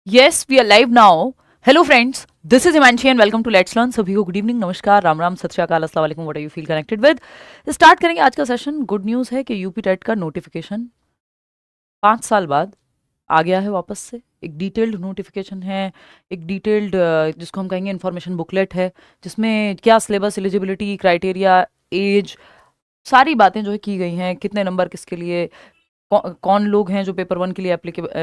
Yes, we are live now. Hello friends, this is Himanshi and welcome to Let's Learn. सभी को good evening, नमस्कार, राम राम, सत श्री अकाल, अस्सलाम वालेकुम, what are you feel connected with. Start करेंगे आज का सेशन। गुड न्यूज़ है कि यूपी टेट का नोटिफिकेशन 5 साल बाद आ गया है वापस से। एक डिटेल्ड नोटिफिकेशन है, एक डिटेल्ड जिसको हम कहेंगे इन्फॉर्मेशन बुकलेट है, जिसमें क्या सिलेबस, एलिजिबिलिटी क्राइटेरिया, एज, सारी बातें जो है की गई हैं। कितने नंबर किसके लिए, कौन लोग हैं जो पेपर 1 के लिए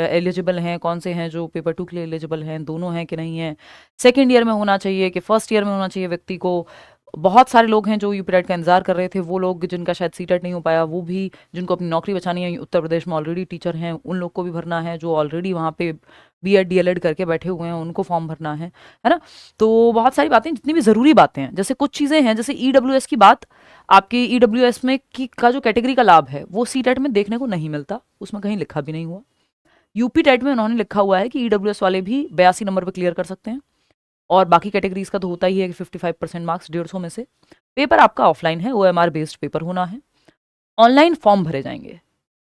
एलिजिबल हैं, कौन से हैं जो पेपर 2 के लिए एलिजिबल हैं, दोनों हैं कि नहीं है, सेकेंड ईयर में होना चाहिए कि फर्स्ट ईयर में होना चाहिए व्यक्ति को। बहुत सारे लोग हैं जो यूपीटेट का इंतजार कर रहे थे, वो लोग जिनका शायद सीटेट नहीं हो पाया, वो भी, जिनको अपनी नौकरी बचानी है, उत्तर प्रदेश में ऑलरेडी टीचर हैं उन लोग को भी भरना है, जो ऑलरेडी वहाँ पे बीएड डीएलएड करके बैठे हुए हैं उनको फॉर्म भरना है ना। तो बहुत सारी बातें, जितनी भी ज़रूरी बातें हैं, जैसे कुछ चीज़ें हैं, जैसे ईडब्ल्यूएस की बात, आपके ईडब्ल्यूएस में का जो कैटेगरी का लाभ है वो सी टेट में देखने को नहीं मिलता, उसमें कहीं लिखा भी नहीं हुआ। यूपी टेट में उन्होंने लिखा हुआ है कि ईडब्ल्यूएस वाले भी 82 नंबर पर क्लियर कर सकते हैं, और बाकी कैटेगरीज का तो होता ही है कि 55% मार्क्स 150 में से। पेपर आपका ऑफलाइन है, ओएमआर बेस्ड पेपर होना है। ऑनलाइन फॉर्म भरे जाएंगे,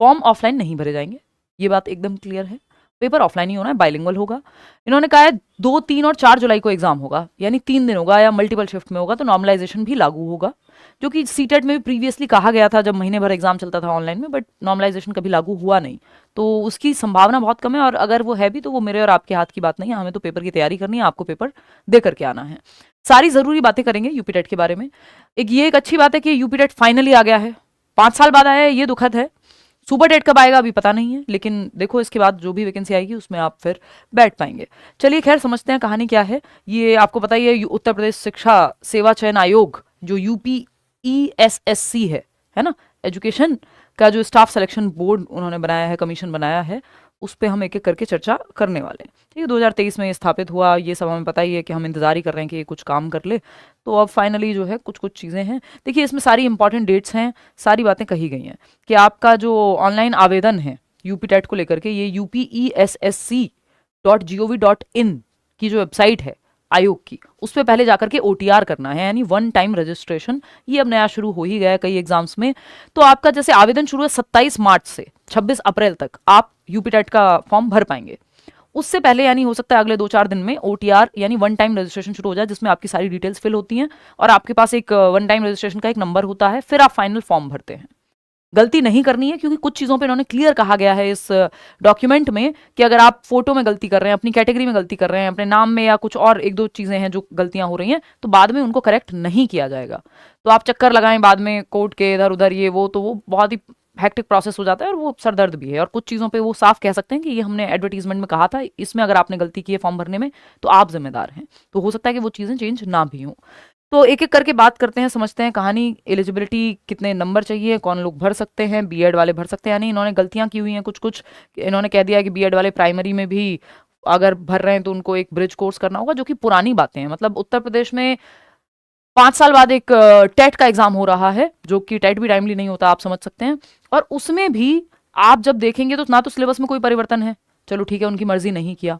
फॉर्म ऑफलाइन नहीं भरे जाएंगे, ये बात एकदम क्लियर है। पेपर ऑफलाइन ही होना है, बाइलिंगुअल होगा। इन्होंने कहा है 2, 3 और 4 जुलाई को एग्जाम होगा, यानी 3 दिन होगा या मल्टीपल शिफ्ट में होगा, तो नॉर्मलाइजेशन भी लागू होगा, जो कि सीटेट में भी प्रीवियसली कहा गया था जब महीने भर एग्जाम चलता था ऑनलाइन में, बट नॉर्मलाइजेशन कभी लागू हुआ नहीं, तो उसकी संभावना बहुत कम है। और अगर वो है भी तो वो मेरे और आपके हाथ की बात नहीं है, हमें तो पेपर की तैयारी करनी है, आपको पेपर दे करके आना है। सारी ज़रूरी बातें करेंगे यूपीटेट के बारे में। एक अच्छी बात है कि यूपीटेट फाइनली आ गया है, 5 साल बाद आया है, ये दुखद है। सुपर डेट कब आएगा अभी पता नहीं है, लेकिन देखो इसके बाद जो भी वैकेंसी आएगी उसमें आप फिर बैठ पाएंगे। चलिए खैर समझते हैं कहानी क्या है। ये आपको पता ही है, उत्तर प्रदेश शिक्षा सेवा चयन आयोग जो यूपीईएसएससी है ना, एजुकेशन का जो स्टाफ सिलेक्शन बोर्ड उन्होंने बनाया है, कमीशन बनाया है, उस पर हम एक एक करके चर्चा करने वाले हैं। ठीक है, 2023 में ये स्थापित हुआ, ये सब हमें पता ही है कि हम इंतजार ही कर रहे हैं कि ये कुछ काम कर ले। तो अब फाइनली जो है कुछ कुछ चीज़ें हैं। देखिए इसमें सारी इंपॉर्टेंट डेट्स हैं, सारी बातें कही गई हैं कि आपका जो ऑनलाइन आवेदन है यूपी टेट को लेकर के, ये UPESSC.gov.in की जो वेबसाइट है आयोग की, उस पर पहले जाकर के OTR करना है, यानी वन टाइम रजिस्ट्रेशन। ये अब नया शुरू हो ही गया है कई एग्जाम्स में। तो आपका जैसे आवेदन शुरू है 27 मार्च से 26 अप्रैल तक आप यूपी टेट का फॉर्म भर पाएंगे। उससे पहले यानी हो सकता है अगले 2-4 दिन में OTR यानी वन टाइम रजिस्ट्रेशन शुरू हो जाए, जिसमें आपकी सारी डिटेल्स फिल होती हैं और आपके पास एक वन टाइम रजिस्ट्रेशन का एक नंबर होता है, फिर आप फाइनल फॉर्म भरते हैं। गलती नहीं करनी है, क्योंकि कुछ चीज़ों पे इन्होंने क्लियर कहा गया है इस डॉक्यूमेंट में कि अगर आप फोटो में गलती कर रहे हैं, अपनी कैटेगरी में गलती कर रहे हैं, अपने नाम में, या कुछ और 1-2 चीज़ें हैं जो गलतियां हो रही हैं, तो बाद में उनको करेक्ट नहीं किया जाएगा। तो आप चक्कर लगाएं बाद में कोर्ट के इधर उधर, ये वो, तो वो बहुत ही हैक्टिक प्रोसेस हो जाता है और वो सरदर्द भी है। और कुछ चीज़ों पे वो साफ कह सकते हैं कि ये हमने एडवर्टीजमेंट में कहा था, इसमें अगर आपने गलती की है फॉर्म भरने में तो आप जिम्मेदार हैं। तो हो सकता है कि वो चीज़ें चेंज ना भी हों। तो एक एक करके बात करते हैं, समझते हैं कहानी। एलिजिबिलिटी, कितने नंबर चाहिए, कौन लोग भर सकते हैं, बीएड वाले भर सकते हैं या नहीं। इन्होंने गलतियां की हुई हैं कुछ कुछ। इन्होंने कह दिया कि बीएड वाले प्राइमरी में भी अगर भर रहे हैं तो उनको एक ब्रिज कोर्स करना होगा, जो कि पुरानी बातें हैं। मतलब उत्तर प्रदेश में 5 साल बाद एक टेट का एग्जाम हो रहा है, जो कि टेट भी टाइमली नहीं होता, आप समझ सकते हैं। और उसमें भी आप जब देखेंगे तो ना तो सिलेबस में कोई परिवर्तन है, चलो ठीक है उनकी मर्जी नहीं किया।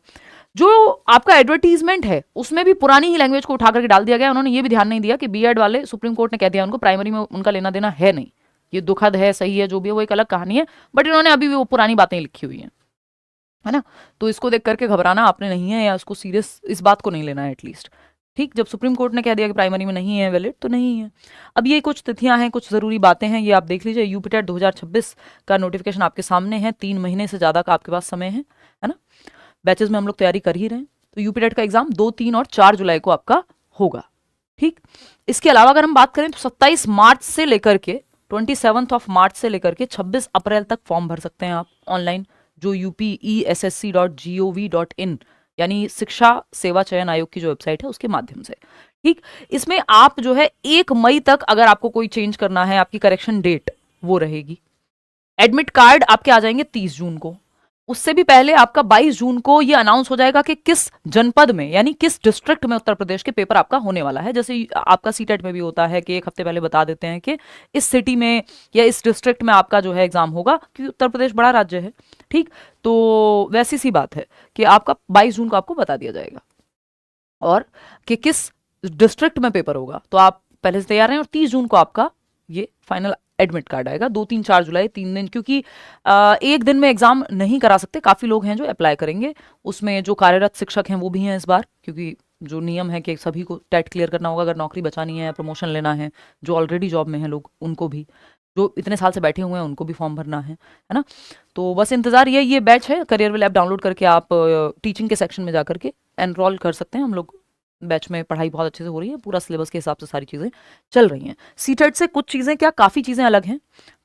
जो आपका एडवर्टीजमेंट है उसमें भी पुरानी ही लैंग्वेज को उठा करके डाल दिया गया। उन्होंने ये भी ध्यान नहीं दिया कि बीएड वाले, सुप्रीम कोर्ट ने कह दिया उनको प्राइमरी में उनका लेना देना है नहीं। ये दुखद है, सही है, जो भी है वो एक अलग कहानी है, बट इन्होंने अभी भी वो पुरानी बातें लिखी हुई हैं, है ना। तो इसको देख करके घबराना आपने नहीं है, या उसको सीरियस, इस बात को नहीं लेना है एटलीस्ट। ठीक, जब सुप्रीम कोर्ट ने कह दिया कि प्राइमरी में नहीं है वैलिड, तो नहीं है। अब ये कुछ तिथियां हैं, कुछ ज़रूरी बातें हैं, ये आप देख लीजिए। यूपीटेट 2026 का नोटिफिकेशन आपके सामने है, 3 महीने से ज़्यादा का आपके पास समय है ना। बैचेस में हम लोग तैयारी कर ही रहे हैं। तो यूपीटेट का एग्जाम 2, 3 और 4 जुलाई को आपका होगा। ठीक, इसके अलावा अगर हम बात करें तो 27 मार्च से लेकर के 27 मार्च से लेकर के 26 अप्रैल तक फॉर्म भर सकते हैं आप ऑनलाइन, जो UPESSC.gov.in यानी शिक्षा सेवा चयन आयोग की जो वेबसाइट है उसके माध्यम से। ठीक, इसमें आप जो है 1 मई तक अगर आपको कोई चेंज करना है, आपकी करेक्शन डेट वो रहेगी। एडमिट कार्ड आपके आ जाएंगे 30 जून को। उससे भी पहले आपका 22 जून को ये अनाउंस हो जाएगा कि किस जनपद में, यानी किस डिस्ट्रिक्ट में उत्तर प्रदेश के पेपर आपका होने वाला है। जैसे आपका सीटेट में भी होता है कि 1 हफ्ते पहले बता देते हैं कि इस सिटी में या इस डिस्ट्रिक्ट में आपका जो है एग्जाम होगा, क्योंकि उत्तर प्रदेश बड़ा राज्य है। ठीक, तो वैसी सी बात है कि आपका 22 जून को आपको बता दिया जाएगा और कि किस डिस्ट्रिक्ट में पेपर होगा, तो आप पहले से तैयार हैं। और 30 जून को आपका ये फाइनल एडमिट कार्ड आएगा 2, 3, 4 जुलाई, 3 दिन, क्योंकि एक दिन में एग्जाम नहीं करा सकते। काफ़ी लोग हैं जो अप्लाई करेंगे, उसमें जो कार्यरत शिक्षक हैं वो भी हैं इस बार, क्योंकि जो नियम है कि सभी को टेट क्लियर करना होगा अगर नौकरी बचानी है, प्रमोशन लेना है। जो ऑलरेडी जॉब में हैं लोग उनको भी, जो इतने साल से बैठे हुए हैं उनको भी फॉर्म भरना है ना। तो बस इंतजार ये बैच है, करियर ऐप डाउनलोड करके आप टीचिंग के सेक्शन में जा करके एनरोल कर सकते हैं। हम लोग बैच में पढ़ाई बहुत अच्छे से हो रही है, पूरा सिलेबस के हिसाब से सारी चीज़ें चल रही हैं। सीटेट से कुछ चीज़ें क्या काफ़ी चीज़ें अलग हैं।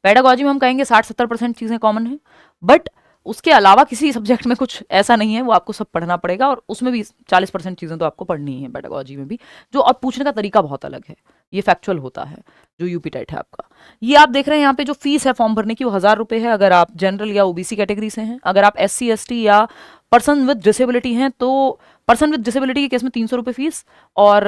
पेडागोजी में हम कहेंगे 60-70% चीज़ें कॉमन हैं, बट उसके अलावा किसी सब्जेक्ट में कुछ ऐसा नहीं है, वो आपको सब पढ़ना पड़ेगा, और उसमें भी 40% चीज़ें तो आपको पढ़नी है पेडागोजी में भी, जो और पूछने का तरीका बहुत अलग है। ये फैक्चुअल होता है जो यूपी टेट है आपका। ये आप देख रहे हैं यहाँ पे जो फीस है फॉर्म भरने की, वो 1000 रुपये है अगर आप जनरल या ओबीसी कैटेगरी से हैं। अगर आप SC ST या पर्सन विद डिसेबिलिटी हैं तो पर्सन विद डिसेबिलिटी के केस में 300 रुपये फीस, और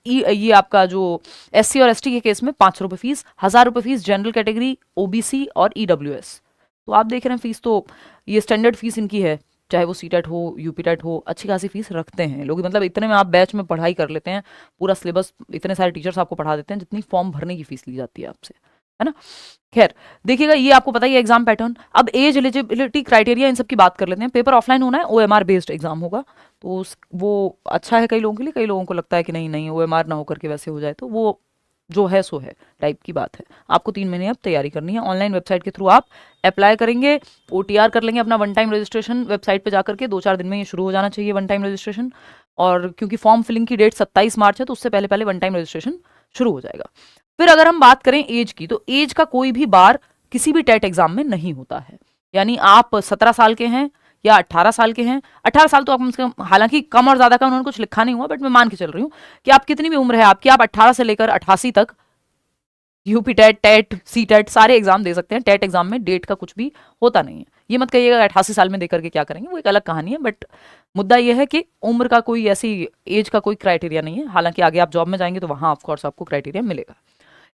ये आपका जो SC और ST के केस में 500 रुपये फीस, 1000 रुपये फीस जनरल कैटेगरी, OBC और EWS। तो आप देख रहे हैं फीस तो ये स्टैंडर्ड फीस इनकी है, चाहे वो सीटेट हो यूपी टेट हो, अच्छी खासी फीस रखते हैं लोग। मतलब इतने में आप बैच में पढ़ाई कर लेते हैं, पूरा सिलेबस इतने सारे टीचर्स आपको पढ़ा देते हैं जितनी फॉर्म भरने की फीस ली जाती है आपसे, है ना। खैर देखिएगा, ये आपको पता ही है एग्जाम पैटर्न। अब एज एलिजिबिलिटी क्राइटेरिया इन सब की बात कर लेते हैं। पेपर ऑफलाइन होना है, OMR बेस्ड एग्जाम होगा, तो वो अच्छा है कई लोगों के लिए। कई लोगों को लगता है कि नहीं नहीं OMR ना होकर के वैसे हो जाए, तो वो जो है सो है टाइप की बात है। आपको 3 महीने अब तैयारी करनी है। ऑनलाइन वेबसाइट के थ्रू आप अप्लाई करेंगे, OTR कर लेंगे अपना वन टाइम रजिस्ट्रेशन वेबसाइट पे जाकर के। 2-4 दिन में ये शुरू हो जाना चाहिए वन टाइम रजिस्ट्रेशन, और क्योंकि फॉर्म फिलिंग की डेट 27 मार्च है, तो उससे पहले पहले वन टाइम रजिस्ट्रेशन शुरू हो जाएगा। फिर अगर हम बात करें एज की, तो एज का कोई भी बार किसी भी टेट एग्जाम में नहीं होता है। यानी आप 17 साल के हैं या 18 साल के हैं, 18 साल तो आप कम से कम, हालांकि कम और ज्यादा का उन्होंने कुछ लिखा नहीं हुआ, बट मैं मान के चल रही हूँ कि आप कितनी भी उम्र है आपकी, आप 18 से लेकर 88 तक UP TET, TET, C TET सारे एग्जाम दे सकते हैं। टेट एग्जाम में डेट का कुछ भी होता नहीं है। ये मत कहिएगा 88 साल में देकर के क्या करेंगे, वो एक अलग कहानी है। बट मुद्दा ये है कि उम्र का कोई ऐसी एज का कोई क्राइटेरिया नहीं है। हालांकि आगे आप जॉब में जाएंगे तो वहां ऑफकोर्स आपको क्राइटेरिया मिलेगा।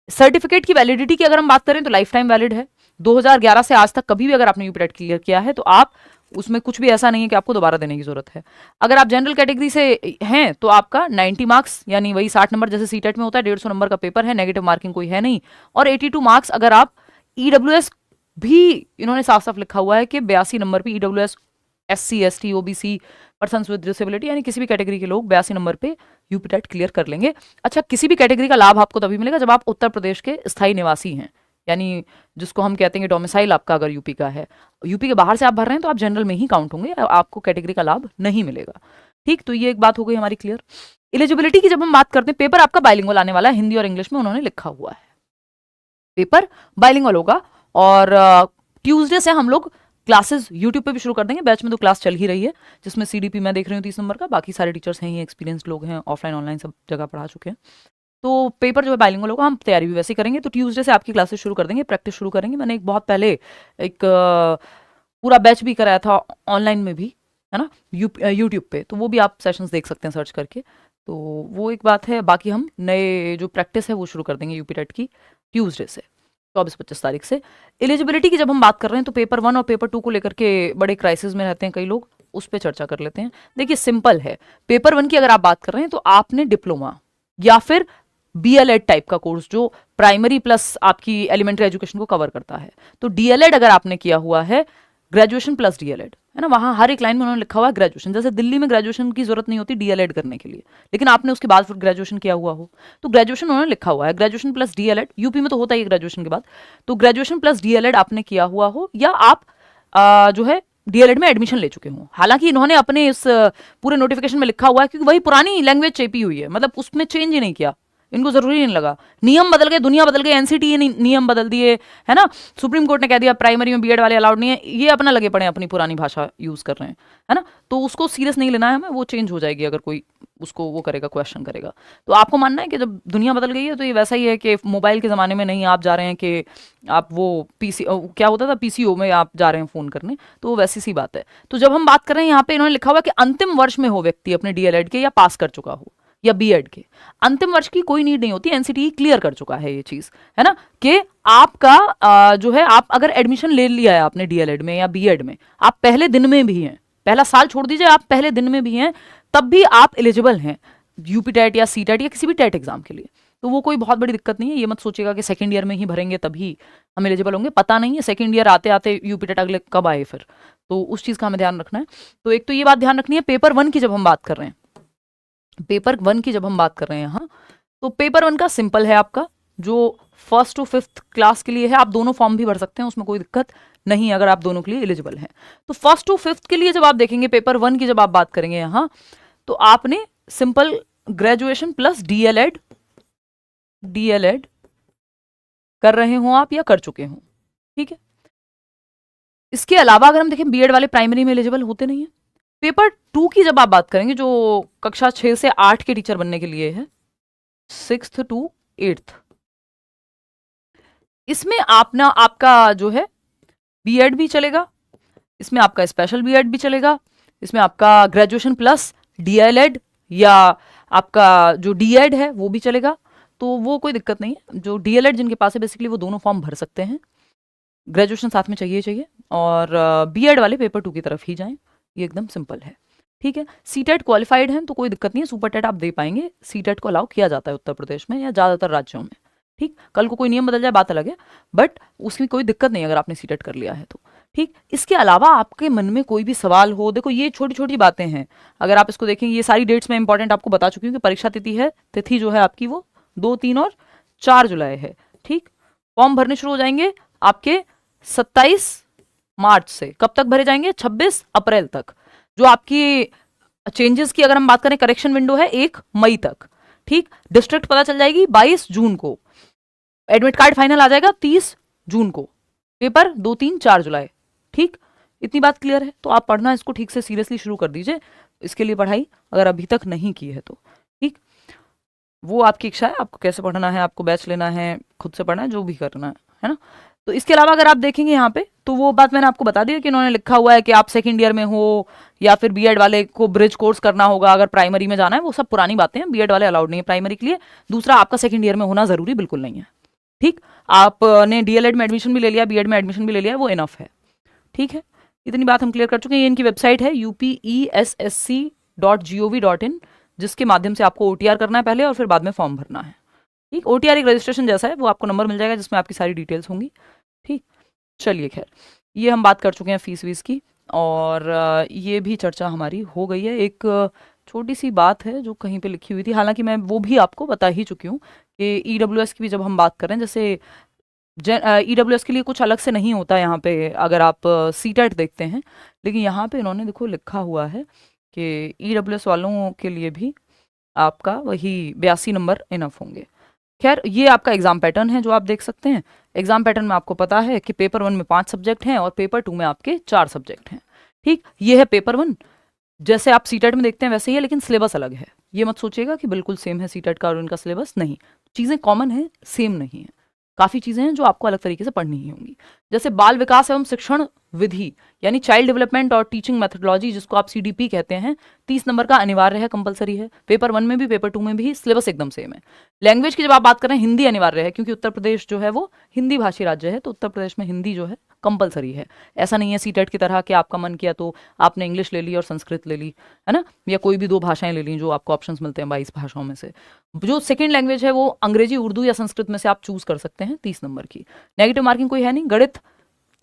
सर्टिफिकेट की वैलिडिटी की अगर हम बात करें तो लाइफ टाइम वैलिड है। 2011 से आज तक कभी भी अगर आपने यूपी टेट क्लियर किया है तो आप उसमें कुछ भी ऐसा नहीं है कि आपको दोबारा देने की जरूरत है। अगर आप जनरल कैटेगरी से हैं तो आपका 90 मार्क्स यानी वही 60 नंबर जैसे सीटेट में होता है, 150 नंबर का पेपर है, नेगेटिव मार्किंग कोई है नहीं। और 82 मार्क्स अगर आप EWS भी, इन्होंने साफ साफ लिखा हुआ है कि 82 नंबर पे EWS, SC ST OBC, person with disability, यानी किसी भी कैटेगरी के लोग 82 नंबर पे यूपी टेट क्लियर कर लेंगे। अच्छा, किसी भी कैटेगरी का लाभ आपको तभी मिलेगा जब आप उत्तर प्रदेश के स्थायी निवासी हैं, यानी जिसको हम कहते हैं कि डोमिसाइल आपका अगर यूपी का है। यूपी के बाहर से आप भर रहे हैं तो आप जनरल में ही काउंट होंगे, आपको कैटेगरी का लाभ नहीं मिलेगा। ठीक, तो ये एक बात हो गई हमारी क्लियर। एलिजिबिलिटी की जब हम बात करते हैं, पेपर आपका बाइलिंगुअल आने वाला है, हिंदी और इंग्लिश में उन्होंने लिखा हुआ है। पेपर बाइलिंगुअल होगा, और ट्यूसडे से हम लोग क्लासेस यूट्यूब पे भी शुरू कर देंगे। बैच में तो क्लास चल ही रही है, जिसमें CDP मैं देख रही हूँ 30 नंबर का, बाकी सारे टीचर्स हैं, ये एक्सपीरियंस लोग हैं, ऑफलाइन ऑनलाइन सब जगह पढ़ा चुके हैं। तो पेपर जो है बाइलिंगुअल होगा, हम तैयारी भी वैसे ही करेंगे। तो ट्यूसडे से आपकी क्लासेस शुरू कर देंगे, प्रैक्टिस शुरू करेंगे। मैंने एक बहुत पहले एक पूरा बैच भी कराया था ऑनलाइन में भी, है ना, यूट्यूब पे, तो वो भी आप सेशंस देख सकते हैं सर्च करके। तो वो एक बात है। बाकी हम नए जो प्रैक्टिस है वो शुरू कर देंगे यूपी टेट की ट्यूसडे से, 24-25 तारीख से। एलिजिबिलिटी की जब हम बात कर रहे हैं तो पेपर 1 और पेपर 2 को लेकर के बड़े क्राइसिस में रहते हैं कई लोग, उस पर चर्चा कर लेते हैं। देखिए सिंपल है, पेपर 1 की अगर आप बात कर रहे हैं तो आपने डिप्लोमा या फिर BLED टाइप का कोर्स जो प्राइमरी प्लस आपकी एलिमेंट्री एजुकेशन को कवर करता है, तो DLED अगर आपने किया हुआ है, ग्रेजुएशन प्लस DLED, है ना, वहां हर एक लाइन में उन्होंने लिखा हुआ है ग्रेजुएशन। जैसे दिल्ली में ग्रेजुएशन की जरूरत नहीं होती DLED करने के लिए, लेकिन आपने उसके बाद फिर ग्रेजुएशन किया हुआ हो तो ग्रेजुएशन उन्होंने लिखा हुआ है, ग्रेजुएशन प्लस DLED। यूपी में तो होता ही है ग्रेजुएशन के बाद, तो ग्रेजुएशन प्लस DLED आपने किया हुआ हो, या आप जो है DLED में एडमिशन ले चुके हों। हालांकि इन्होंने अपने इस पूरे नोटिफिकेशन में लिखा हुआ है, क्योंकि वही पुरानी लैंग्वेज चेपी हुई है, मतलब उसमें चेंज ही नहीं किया, इनको जरूरी नहीं लगा। नियम बदल गए, दुनिया बदल गई, NCT ने नियम बदल दिए, है ना, सुप्रीम कोर्ट ने कह दिया प्राइमरी में BEd वाले अलाउड नहीं है, ये अपना लगे पड़े अपनी पुरानी भाषा यूज कर रहे हैं, है ना। तो उसको सीरियस नहीं लेना है हमें, वो चेंज हो जाएगी अगर कोई उसको वो करेगा, क्वेश्चन करेगा। तो आपको मानना है कि जब दुनिया बदल गई है तो ये वैसा ही है कि मोबाइल के ज़माने में नहीं आप जा रहे हैं कि आप वो क्या होता था PCO में आप जा रहे हैं फ़ोन करने, तो वो वैसी सी बात है। तो जब हम बात कर रहे हैं यहाँ पे इन्होंने लिखा हुआ कि अंतिम वर्ष में हो व्यक्ति अपने DLED के, या पास कर चुका हो, या BEd के। अंतिम वर्ष की कोई नीड नहीं होती, NCT क्लियर कर चुका है ये चीज, है ना, कि आपका जो है, आप अगर एडमिशन ले लिया है आपने DLED में या BEd में, आप पहले दिन में भी हैं, पहला साल छोड़ दीजिए, आप पहले दिन में भी हैं, तब भी आप एलिजिबल हैं यूपी टेट या CTET या किसी भी टेट एग्जाम के लिए। तो वो कोई बहुत बड़ी दिक्कत नहीं है। ये मत सोचिएगा कि सेकंड ईयर में ही भरेंगे तभी हम एलिजिबल होंगे, पता नहीं है सेकंड ईयर आते आते यूपी टेट अगले कब आए फिर, तो उस चीज़ का हमें ध्यान रखना है। तो एक तो ये बात ध्यान रखनी है पेपर 1 की जब हम बात कर रहे हैं, पेपर 1 की जब हम बात कर रहे हैं, हाँ, तो पेपर 1 का सिंपल है आपका, जो 1st to 5th क्लास के लिए है। आप दोनों फॉर्म भी भर सकते हैं, उसमें कोई दिक्कत नहीं है अगर आप दोनों के लिए एलिजिबल हैं। तो 1st to 5th के लिए जब आप देखेंगे पेपर 1 की जब आप बात करेंगे यहाँ, तो आपने सिंपल ग्रेजुएशन प्लस डीएलएड कर रहे हो आप या कर चुके हो, ठीक है। इसके अलावा अगर हम देखें बीएड वाले प्राइमरी में एलिजिबल होते नहीं है। पेपर 2 की जब आप बात करेंगे, जो कक्षा 6 से 8 के टीचर बनने के लिए है, 6th to 8th, इसमें आपका जो है बीएड भी चलेगा, इसमें आपका स्पेशल बीएड भी चलेगा, इसमें आपका ग्रेजुएशन प्लस डीएलएड या आपका जो डीएड है वो भी चलेगा। तो वो कोई दिक्कत नहीं है। जो डीएलएड जिनके पास है बेसिकली वो दोनों फॉर्म भर सकते हैं, ग्रेजुएशन साथ में चाहिए, और बीएड वाले पेपर 2 की तरफ ही जाएं, ये एकदम सिंपल है, ठीक है। सीटेट क्वालिफाइड हैं तो कोई दिक्कत नहीं है, सुपर टेट आप दे पाएंगे, सीटेट को अलाउ किया जाता है उत्तर प्रदेश में या ज़्यादातर राज्यों में, ठीक। कल को कोई नियम बदल जाए बात अलग है, बट उसकी कोई दिक्कत नहीं अगर आपने सीटेट कर लिया है तो, ठीक। इसके अलावा आपके मन में कोई भी सवाल हो, देखो ये छोटी छोटी बातें हैं, अगर आप इसको देखेंगे, ये सारी डेट्स में इंपॉर्टेंट आपको बता चुकी हूँ कि परीक्षा तिथि जो है आपकी वो 2, 3 और 4 जुलाई है, ठीक। फॉर्म भरने शुरू हो जाएंगे आपके 27 मार्च से, कब तक भरे जाएंगे, 26 अप्रैल तक। जो आपकी चेंजेस की अगर हम बात करें, करेक्शन विंडो है 1 मई तक, ठीक। डिस्ट्रिक्ट पता चल जाएगी 22 जून को, एडमिट कार्ड फाइनल आ जाएगा 30 जून को, पेपर 2, 3, 4 जुलाई, ठीक। इतनी बात क्लियर है। तो आप पढ़ना इसको ठीक से सीरियसली शुरू कर दीजिए, इसके लिए पढ़ाई अगर अभी तक नहीं की है तो, ठीक। वो आपकी इच्छा है, आपको कैसे पढ़ना है, आपको बैच लेना है, खुद से पढ़ना है, जो भी करना है ना। तो इसके अलावा अगर आप देखेंगे यहाँ पे, तो वो बात मैंने आपको बता दी कि इन्होंने लिखा हुआ है कि आप सेकंड ईयर में हो या फिर बीएड वाले को ब्रिज कोर्स करना होगा अगर प्राइमरी में जाना है, वो सब पुरानी बातें हैं, बीएड वाले अलाउड नहीं है प्राइमरी के लिए। दूसरा, आपका सेकंड ईयर में होना जरूरी बिल्कुल नहीं है, ठीक। आपने डीएलएड में एडमिशन भी ले लिया, बीएड में एडमिशन भी ले लिया, वो इनफ है, ठीक है। इतनी बात हम क्लियर कर चुके हैं। ये इनकी वेबसाइट है upessc.gov.in, जिसके माध्यम से आपको ओटीआर करना है पहले और फिर बाद में फॉर्म भरना है, ठीक। ओटीआर एक रजिस्ट्रेशन जैसा है, वो आपको नंबर मिल जाएगा जिसमें आपकी सारी डिटेल्स होंगी, ठीक। चलिए खैर, ये हम बात कर चुके हैं फीस वीस की, और ये भी चर्चा हमारी हो गई है। एक छोटी सी बात है जो कहीं पे लिखी हुई थी, हालांकि मैं वो भी आपको बता ही चुकी हूँ कि ईडब्ल्यूएस की भी जब हम बात करें, जैसे ईडब्ल्यूएस के लिए कुछ अलग से नहीं होता यहाँ पे अगर आप सीटेट देखते हैं, लेकिन यहाँ पे इन्होंने देखो लिखा हुआ है कि ईडब्ल्यूएस वालों के लिए भी आपका वही 82 नंबर इनफ होंगे। खैर, ये आपका एग्जाम पैटर्न है जो आप देख सकते हैं। एग्जाम पैटर्न में आपको पता है कि पेपर 1 में 5 सब्जेक्ट हैं और पेपर 2 में आपके 4 सब्जेक्ट हैं, ठीक। ये है पेपर 1, जैसे आप सीटेट में देखते हैं वैसे ही है, लेकिन सिलेबस अलग है। ये मत सोचिएगा कि बिल्कुल सेम है सीटेट का और इनका सिलेबस, नहीं, चीज़ें कॉमन है, सेम नहीं है। काफ़ी चीज़ें हैं जो आपको अलग तरीके से पढ़नी ही होंगी, जैसे बाल विकास एवं शिक्षण विधि यानी चाइल्ड डेवलपमेंट और टीचिंग मेथोडोलॉजी, जिसको आप सीडीपी कहते हैं, 30 नंबर का अनिवार्य है, कंपलसरी है। पेपर 1 में भी पेपर 2 में भी सिलेबस एकदम सेम है। लैंग्वेज की जब आप बात करें, हिंदी अनिवार्य है, क्योंकि उत्तर प्रदेश जो है वो हिंदी भाषी राज्य है, तो उत्तर प्रदेश में हिंदी जो है कंपलसरी है। ऐसा नहीं है सीटेट की तरह कि आपका मन किया तो आपने इंग्लिश ले ली और संस्कृत ले ली, है ना, या कोई भी 2 भाषाएं ले ली, जो आपको ऑप्शंस मिलते हैं 22 भाषाओं में से। जो सेकंड लैंग्वेज है वो अंग्रेजी, उर्दू या संस्कृत में से आप चूज कर सकते हैं, 30 नंबर की। नेगेटिव मार्किंग कोई है नहीं। गणित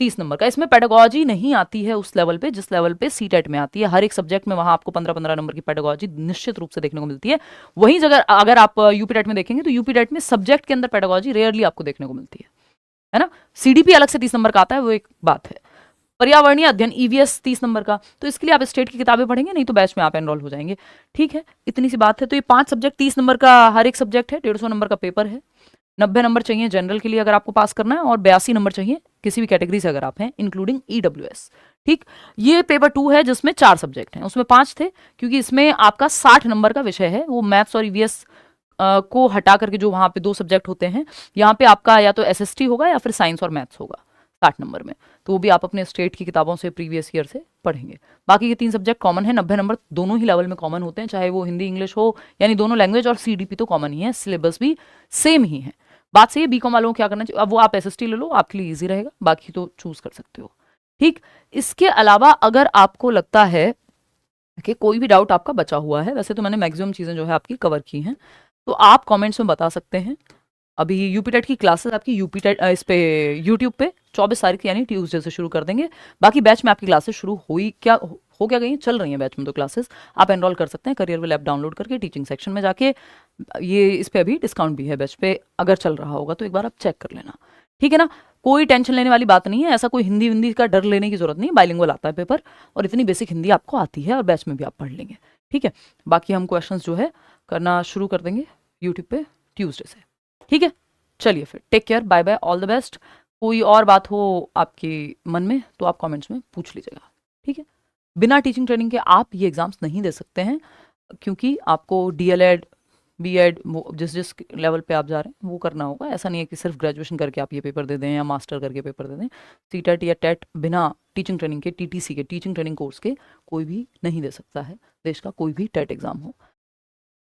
30 नंबर का। इसमें पेडागोजी नहीं आती है उस लेवल पे जिस लेवल पे सीटेट में आती है। हर एक सब्जेक्ट में वहां आपको 15-15 नंबर की पेडागोजी निश्चित रूप से देखने को मिलती है। वहीं अगर आप यूपीटेट में देखेंगे तो यूपीटेट में सब्जेक्ट के अंदर पेडागोजी रेयरली आपको देखने को मिलती है ना। सीडीपी अलग से 30 नंबर का आता है, वो एक बात है। पर्यावरणीय अध्ययन ईवीएस 30 नंबर का, तो इसके लिए आप स्टेट की किताबें पढ़ेंगे, नहीं तो बैच में आप एनरोल हो जाएंगे, ठीक है। इतनी सी बात है। तो ये 5 सब्जेक्ट 30 नंबर का हर एक सब्जेक्ट है, 150 नंबर का पेपर है। 90 नंबर चाहिए जनरल के लिए अगर आपको पास करना है, और 82 नंबर चाहिए किसी भी कैटेगरी से अगर आप हैं, इंक्लूडिंग ईडब्ल्यूएस, ठीक। ये पेपर 2 है जिसमें 4 सब्जेक्ट हैं, उसमें 5 थे क्योंकि इसमें आपका 60 नंबर का विषय है। वो मैथ्स और ईवीएस को हटा करके जो वहां पे 2 सब्जेक्ट होते हैं, यहाँ पे आपका या तो एसएसटी होगा या फिर साइंस और मैथ्स होगा 60 नंबर में। तो वो भी आप अपने स्टेट की किताबों से प्रीवियस ईयर से पढ़ेंगे। बाकी ये 3 सब्जेक्ट कॉमन है, 90 नंबर दोनों ही लेवल में कॉमन होते हैं, चाहे वो हिंदी इंग्लिश हो, यानी दोनों लैंग्वेज, और सीडीपी तो कॉमन ही है, सिलेबस भी सेम ही है। बात सही है। बीकॉम वालों को क्या करना चाहिए, अब वो आप एसएसटी ले लो, आपके लिए इजी रहेगा, बाकी तो चूज कर सकते हो, ठीक। इसके अलावा अगर आपको लगता है कि कोई भी डाउट आपका बचा हुआ है, वैसे तो मैंने मैक्सिमम चीजें जो है आपकी कवर की हैं, तो आप कमेंट्स में बता सकते हैं। अभी यूपी टेट की क्लासेस आपकी यूपी टेट इस पे यूट्यूब पे 24 तारीख यानी ट्यूसडे से शुरू कर देंगे। बाकी बैच में आपकी क्लासेस शुरू हुई क्या हो क्या गई हैं, चल रही हैं बैच में तो क्लासेस आप एनरोल कर सकते हैं करियर ऐप डाउनलोड करके टीचिंग सेक्शन में जाके। ये इस पे अभी डिस्काउंट भी है बैच पे, अगर चल रहा होगा तो एक बार आप चेक कर लेना, ठीक है ना। कोई टेंशन लेने वाली बात नहीं है, ऐसा कोई हिंदी विंदी का डर लेने की जरूरत नहीं, बाइलिंगुअल आता है पेपर और इतनी बेसिक हिंदी आपको आती है और बैच में भी आप पढ़ लेंगे, ठीक है। बाकी हम क्वेश्चन जो है करना शुरू कर देंगे यूट्यूब पे ट्यूसडे से, ठीक है। चलिए फिर, take care, bye bye, all the best. कोई और बात हो आपके मन में तो आप कमेंट्स में पूछ लीजिएगा, ठीक है। बिना टीचिंग ट्रेनिंग के आप ये एग्जाम्स नहीं दे सकते हैं, क्योंकि आपको डीएलएड बीएड जिस जिस लेवल पे आप जा रहे हैं वो करना होगा। ऐसा नहीं है कि सिर्फ ग्रेजुएशन करके आप ये पेपर दे दें या मास्टर करके पेपर दे दें। सीटेट या टेट बिना टीचिंग ट्रेनिंग के, टीटीसी के, टीचिंग ट्रेनिंग कोर्स के कोई भी नहीं दे सकता है, देश का कोई भी टेट एग्जाम हो।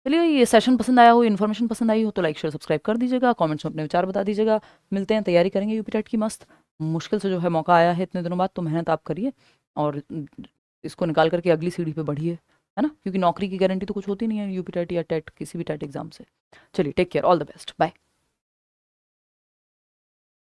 चलिए, ये सेशन पसंद आया हो, इन्फॉर्मेशन पसंद आई हो तो लाइक शेयर सब्सक्राइब कर दीजिएगा, कमेंट्स में अपने विचार बता दीजिएगा। मिलते हैं, तैयारी करेंगे यूपी टेट की मस्त। मुश्किल से जो है मौका आया है इतने दिनों बाद, तो मेहनत आप करिए और इसको निकाल करके अगली सीढ़ी पे बढ़िए, है ना, क्योंकि नौकरी की गारंटी तो कुछ होती नहीं है यूपी टेट या टेट किसी भी टेट एग्जाम से। चलिए, take care, all the best, bye.